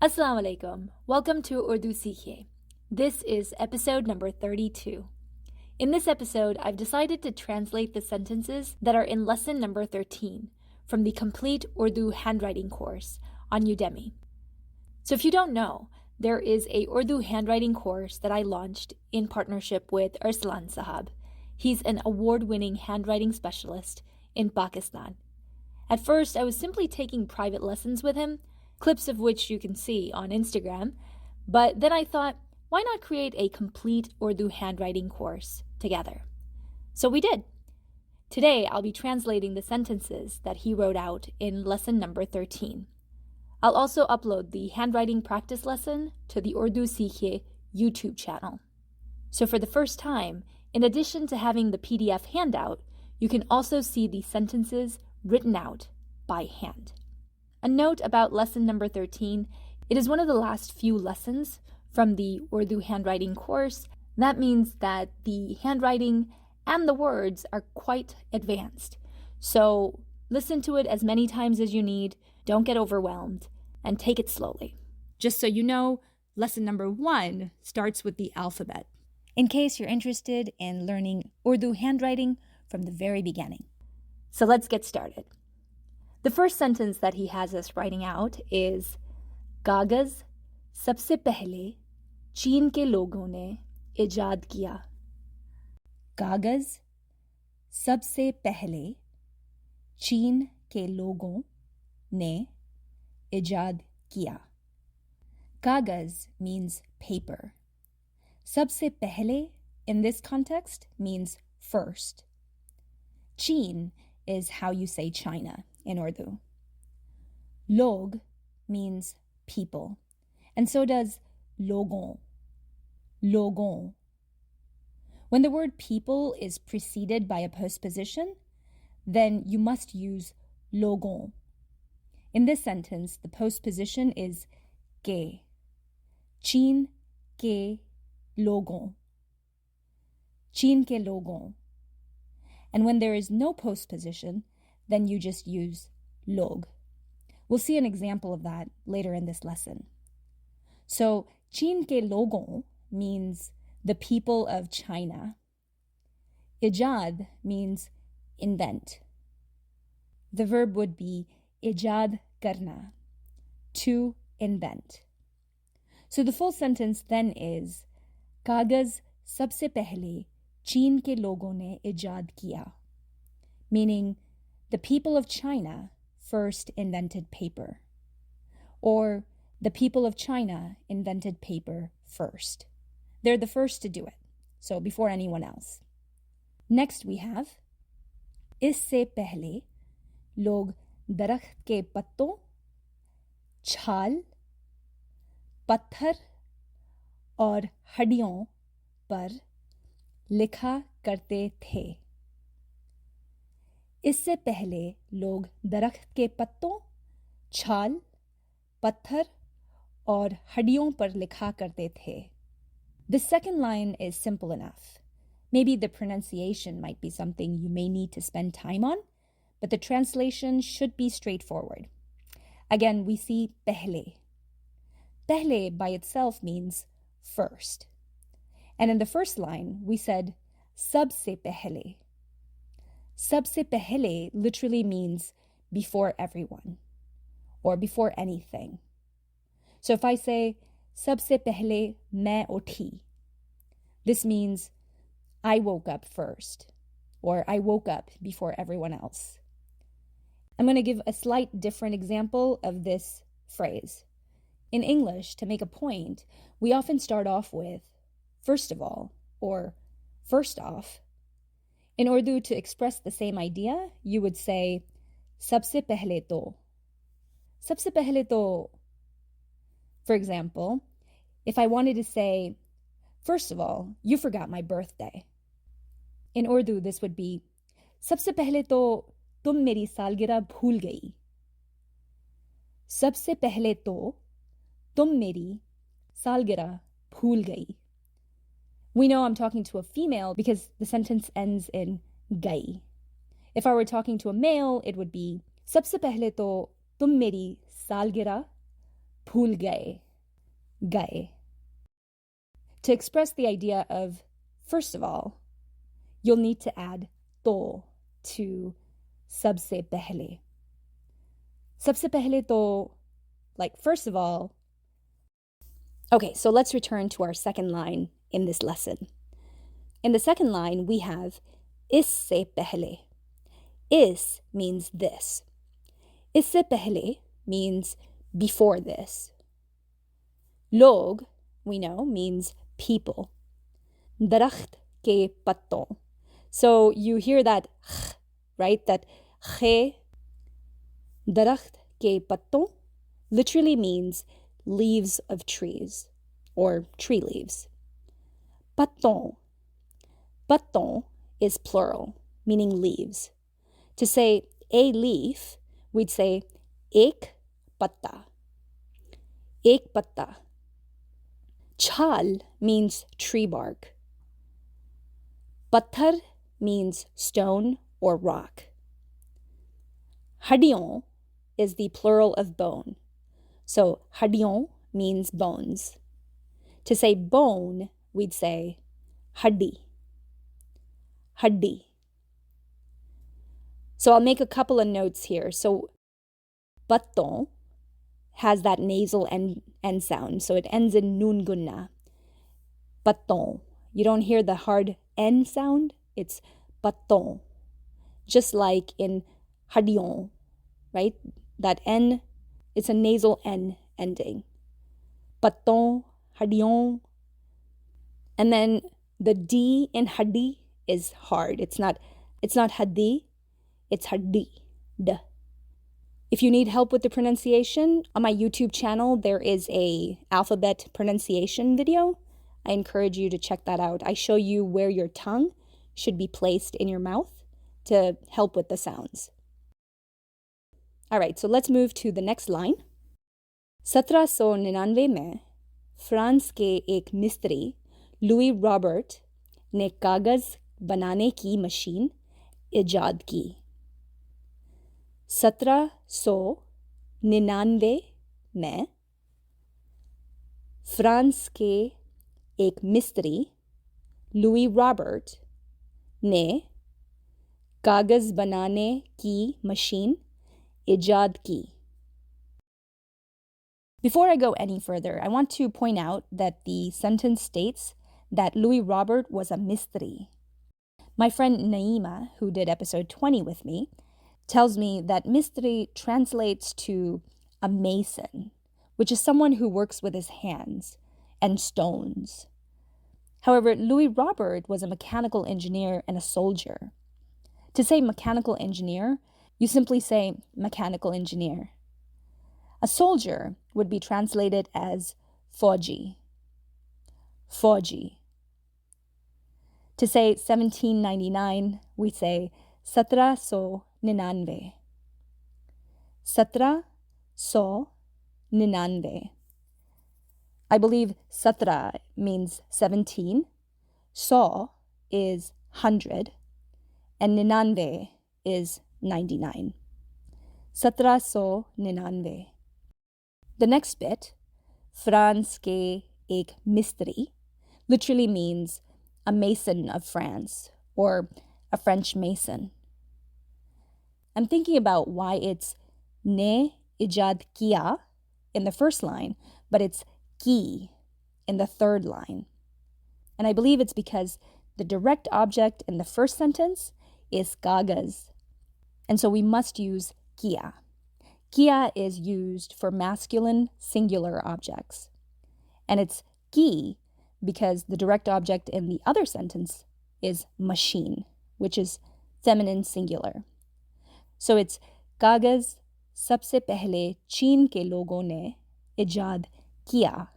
Assalamu alaikum. Welcome to Urdu Seekhiye. This is episode number 32. In this episode, I've decided to translate the sentences that are in lesson number 13 from the complete Urdu handwriting course on Udemy. So if you don't know, there is a Urdu handwriting course that I launched in partnership with Arslan Sahab. He's an award-winning handwriting specialist in Pakistan. At first, I was simply taking private lessons with him, clips of which you can see on Instagram, but then I thought, why not create a complete Urdu handwriting course together? So we did. Today, I'll be translating the sentences that he wrote out in lesson number 13. I'll also upload the handwriting practice lesson to the Urdu Seekhiye YouTube channel. So for the first time, in addition to having the PDF handout, you can also see the sentences written out by hand. A note about lesson number 13, it is one of the last few lessons from the Urdu handwriting course. That means that the handwriting and the words are quite advanced. So listen to it as many times as you need, don't get overwhelmed, and take it slowly. Just so you know, lesson number 1 starts with the alphabet, in case you're interested in learning Urdu handwriting from the very beginning. So let's get started. The first sentence that he has us writing out is कागज सबसे पहले चीन के लोगों ने इजाद किया. कागज सबसे पहले चीन के लोगों ने इजाद किया. कागज means paper. सबसे पहले in this context means first. Chin is how you say China in Urdu. Log means people, and so does logon. Logon. When the word people is preceded by a postposition, then you must use logon. In this sentence, the postposition is ke. Chin ke logon. Chin ke logon. And when there is no postposition, then you just use log. We'll see an example of that later in this lesson. So, Chin ke logon means the people of China. Ijad means invent. The verb would be ijad karna, to invent. So the full sentence then is कागज सबसे पहले चीन के लोगों ने इजाद किया, meaning the people of China first invented paper, or the people of China invented paper first. They're the first to do it, so before anyone else. Next we have इससे पहले लोग दरख्त के पत्तों, छाल, पत्थर और हड्डियों पर लिखा करते थे. इससे पहले लोग दरख्त के पत्तों, छाल, पत्थर और हड्डियों पर लिखा करते थे. The second line is simple enough. Maybe the pronunciation might be something you may need to spend time on, but the translation should be straightforward. Again, we see pehle. Pehle by itself means first. And in the first line, we said sabse pehle. Sabse pehle literally means before everyone or before anything. So if I say sabse pehle main uthi, this means I woke up first, or I woke up before everyone else. I'm going to give a slight different example of this phrase. In English, to make a point, we often start off with first of all, or first off. In Urdu, to express the same idea, you would say sabse pehle to. Sabse pehle to. For example, if I wanted to say, first of all, you forgot my birthday. In Urdu, this would be sabse pehle to tum meri salgirah bhool gayi. Sabse pehle to tum meri salgirah bhool gayi. We know I'm talking to a female because the sentence ends in gai. If I were talking to a male, it would be sabse pehle to tum meri salgirah bhul gaye. To express the idea of, first of all, you'll need to add to sabse pehle. Sabse pehle to, like first of all. Okay, so let's return to our second line in this lesson. In the second line, we have isse pehle. Is means this. Isse pehle means before this. Log, we know, means people. Darakht ke patton. So you hear that kh, right? That khe, darakht ke patton, literally means leaves of trees or tree leaves. Patton. Patton is plural, meaning leaves. To say a leaf, we'd say ek patta. Ek patta. Chal means tree bark. Patthar means stone or rock. Hadion is the plural of bone. So hadion means bones. To say bone, we'd say haddi. Haddi. So I'll make a couple of notes here. So patton has that nasal end sound. So it ends in nun gunna. Patton. You don't hear the hard N sound. It's patton. Just like in hadion, right? That N, it's a nasal N ending. Patton, hadion. And then the D in haddi is hard. It's not haddi, it's haddi. D. If you need help with the pronunciation, on my YouTube channel, there is a alphabet pronunciation video. I encourage you to check that out. I show you where your tongue should be placed in your mouth to help with the sounds. All right, so let's move to the next line. 1799 में France के एक मिस्त्री Louis Robert ने कागज़ बनाने की machine इजाद की. 1799 में फ्रांस के एक मिस्त्री लुई रॉबर्ट ने कागज़ बनाने की मशीन इजाद की. Before I go any further, I want to point out that the sentence states that Louis Robert was a mistri. My friend Naima, who did episode 20 with me, tells me that mistri translates to a mason, which is someone who works with his hands and stones. However, Louis Robert was a mechanical engineer and a soldier. To say mechanical engineer, you simply say mechanical engineer. A soldier would be translated as fauji. Fauji. To say 1799, we say 1799. 1799. I believe satra means 17, so is 100, and ninanve is 99. 1799. The next bit, France ke ek mistri, literally means a mason of France or a French mason. I'm thinking about why it's ne ijad kiya in the first line, but it's ki in the third line. And I believe it's because the direct object in the first sentence is kagaz. And so we must use kiya. Kiya is used for masculine singular objects. And it's ki because the direct object in the other sentence is machine, which is feminine singular. So it's kagaz sabse pehle Cheen ke logon ne ijad kiya,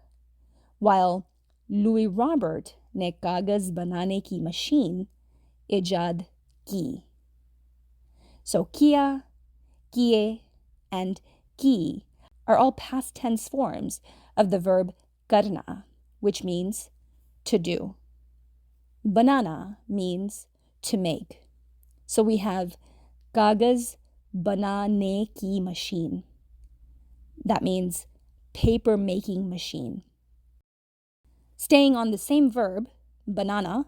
while Louis Robert ने कागज बनाने की machine इजाद की. So किया, किए, and की are all past tense forms of the verb karna, which means to do. Banana means to make. So we have कागज बनाने की machine. That means paper making machine. Staying on the same verb, banana,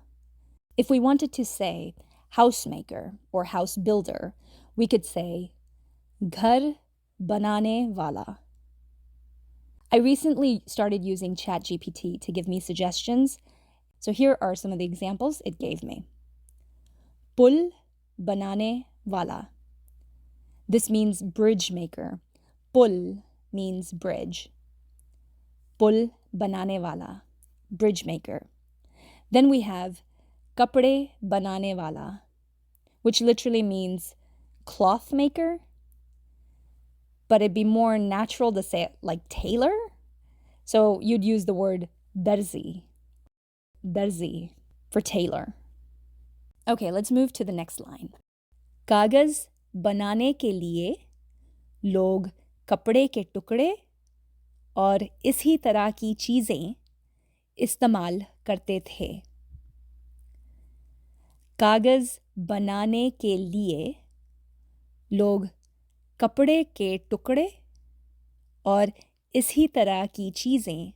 if we wanted to say housemaker or house builder, we could say ghar banane wala. I recently started using ChatGPT to give me suggestions, so here are some of the examples it gave me. Pul banane wala. This means bridge maker. Pul means bridge. Pul banane wala, bridge maker. Then we have kapde banane wala, which literally means cloth maker, but it'd be more natural to say it like tailor. So you'd use the word darzi for tailor. Okay, let's move to the next line. कागज बनाने के लिए लोग कपड़े के टुकड़े और इसी तरह की चीज़ें इस्तेमाल करते थे. कागज बनाने के लिए लोग कपड़े के टुकड़े और इसी तरह की चीज़ें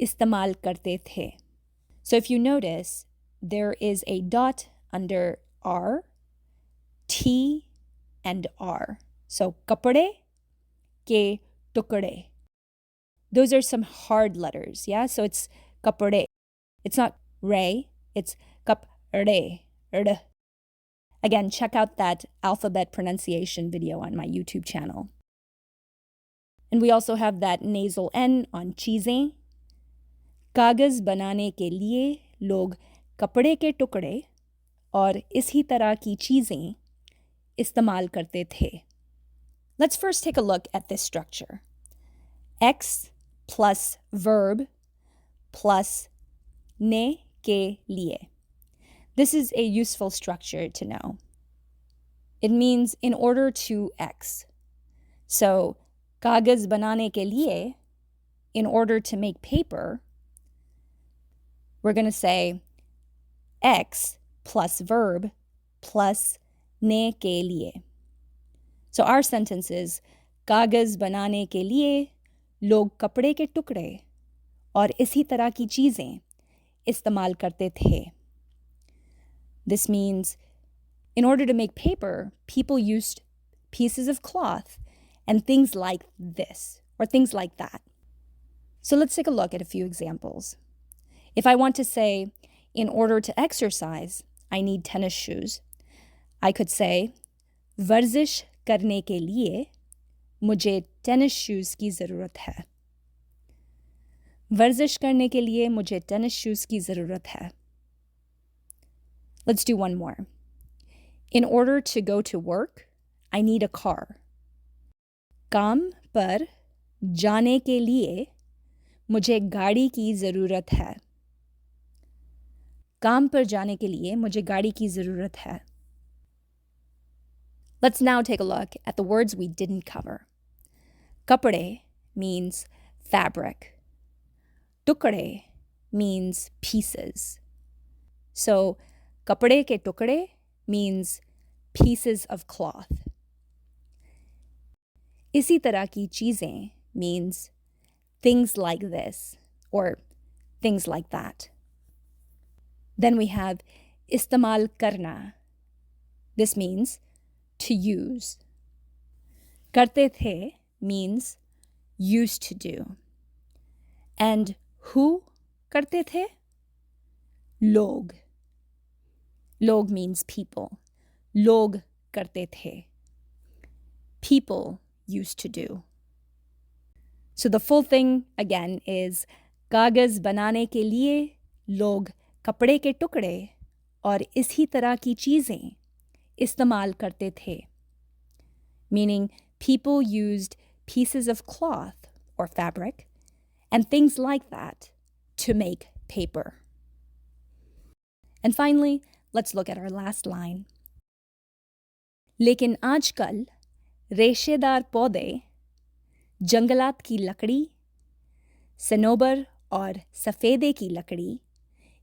इस्तेमाल करते थे. So if you notice, there is a dot under R, T, and R. So kapde ke tukde. Those are some hard letters, yeah? So it's kapde. It's not re, it's kapde. Again, check out that alphabet pronunciation video on my YouTube channel. And we also have that nasal N on cheezeं. कागज़ बनाने के लिए लोग कपड़े के टुकड़े और इसी तरह की चीज़ें इस्तेमाल करते थे. Let's first take a look at this structure. X plus verb plus ne के लिए. This is a useful structure to know. It means in order to X. So, कागज़ बनाने के लिए, in order to make paper, we're going to say X plus verb plus ne के लिए. So our sentence is, कागज़ बनाने के लिए लोग कपड़े के टुकड़े और इसी तरह की चीज़ें इस्तेमाल करते थे. This means, in order to make paper, people used pieces of cloth and things like this, or things like that. So let's take a look at a few examples. If I want to say, in order to exercise, I need tennis shoes, I could say, वर्जिश करने के लिए मुझे tennis shoes की ज़रूरत है. वर्जिश करने के लिए मुझे टेनिस शूज़ की ज़रूरत है. Let's do one more. In order to go to work, I need a car. काम पर जाने के लिए मुझे गाड़ी की ज़रूरत है. काम पर जाने के लिए मुझे गाड़ी की ज़रूरत है. Let's now take a look at the words we didn't cover. Kapde means fabric. Tukde means pieces. So, kapde ke tukde means pieces of cloth. Isi tarah ki cheezein means things like this or things like that. Then we have istemal karna. This means to use. Karte the means used to do. And who karte the? Log. Log means people. Log karte the. People used to do. So the full thing again is कागज़ बनाने के लिए लोग कपड़े के टुकड़े और इसी तरह की चीज़ें इस्तेमाल करते थे. Meaning people used pieces of cloth or fabric and things like that to make paper. And finally, let's look at our last line. लेकिन आजकल रेशेदार पौधे, जंगलात की लकड़ी, सनोबर और सफ़ेदे की लकड़ी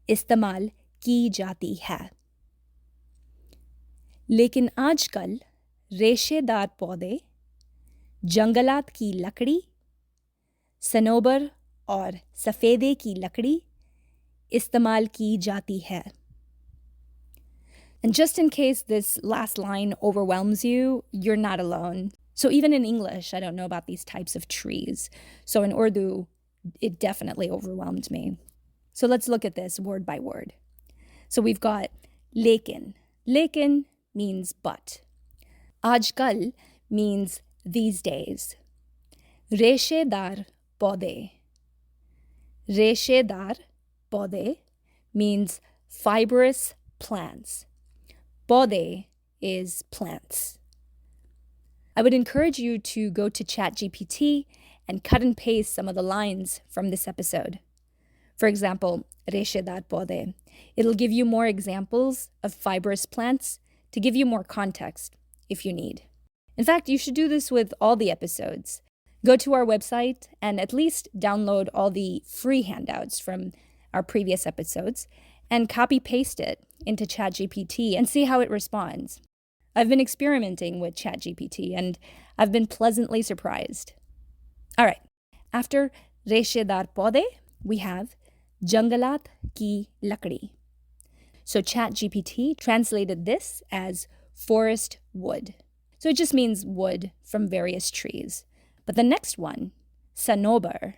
इस्तेमाल की जाती है. लेकिन आजकल रेशेदार पौधे, जंगलात की लकड़ी, सनोबर और सफ़ेदे की लकड़ी इस्तेमाल की जाती है. And just in case this last line overwhelms you, you're not alone. So even in English, I don't know about these types of trees. So in Urdu, it definitely overwhelmed me. So let's look at this word by word. So we've got lekin. Lekin means but. Ajkal means these days. Reshedar पौधे. Reshedar पौधे means fibrous plants. पौधे is plants. I would encourage you to go to ChatGPT and cut and paste some of the lines from this episode. For example, रेशेदार पौधे. It'll give you more examples of fibrous plants to give you more context if you need. In fact, you should do this with all the episodes. Go to our website and at least download all the free handouts from our previous episodes and copy-paste it into ChatGPT and see how it responds. I've been experimenting with ChatGPT and I've been pleasantly surprised. All right, after रेशेदार पौधे, we have जंगलात की लकड़ी. So ChatGPT translated this as forest wood. So it just means wood from various trees. But the next one, sanobar.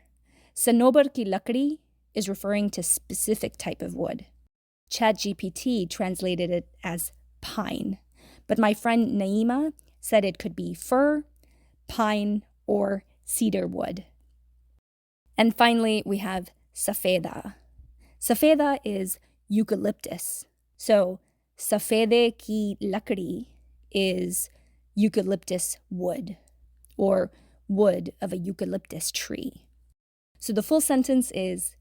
Sanobar ki lakdi is referring to specific type of wood. ChatGPT translated it as pine. But my friend Naima said it could be fir, pine, or cedar wood. And finally, we have safeda. Safeda is eucalyptus. So safede ki lakdi is eucalyptus wood, or wood of a eucalyptus tree. So the full sentence is,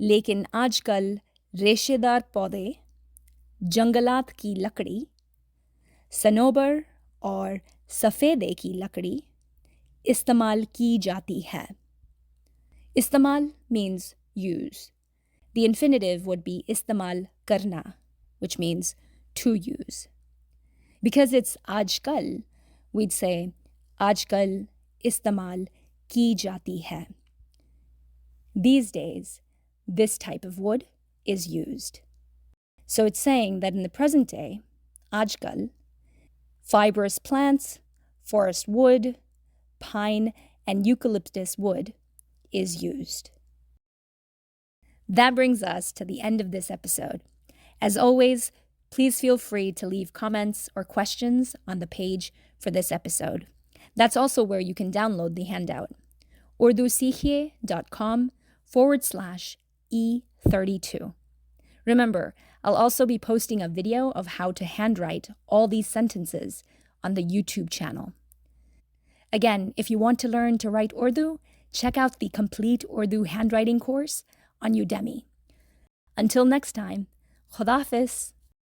लेकिन आजकल रेशेदार पौधे, जंगलात की लकड़ी, सनोबर और सफ़ेदे की लकड़ी इस्तेमाल की जाती है. Istamal means use. The infinitive would be istamal karna, which means to use. Because it's ajkal, we'd say ajkal istamal ki jati hai. These days, this type of wood is used. So it's saying that in the present day, ajkal, fibrous plants, forest wood, pine, and eucalyptus wood is used. That brings us to the end of this episode. As always, please feel free to leave comments or questions on the page for this episode. That's also where you can download the handout. urdusikhiye.com/E32. Remember, I'll also be posting a video of how to handwrite all these sentences on the YouTube channel. Again, if you want to learn to write Urdu, check out the complete Urdu handwriting course on Udemy. Until next time, Khuda Hafiz.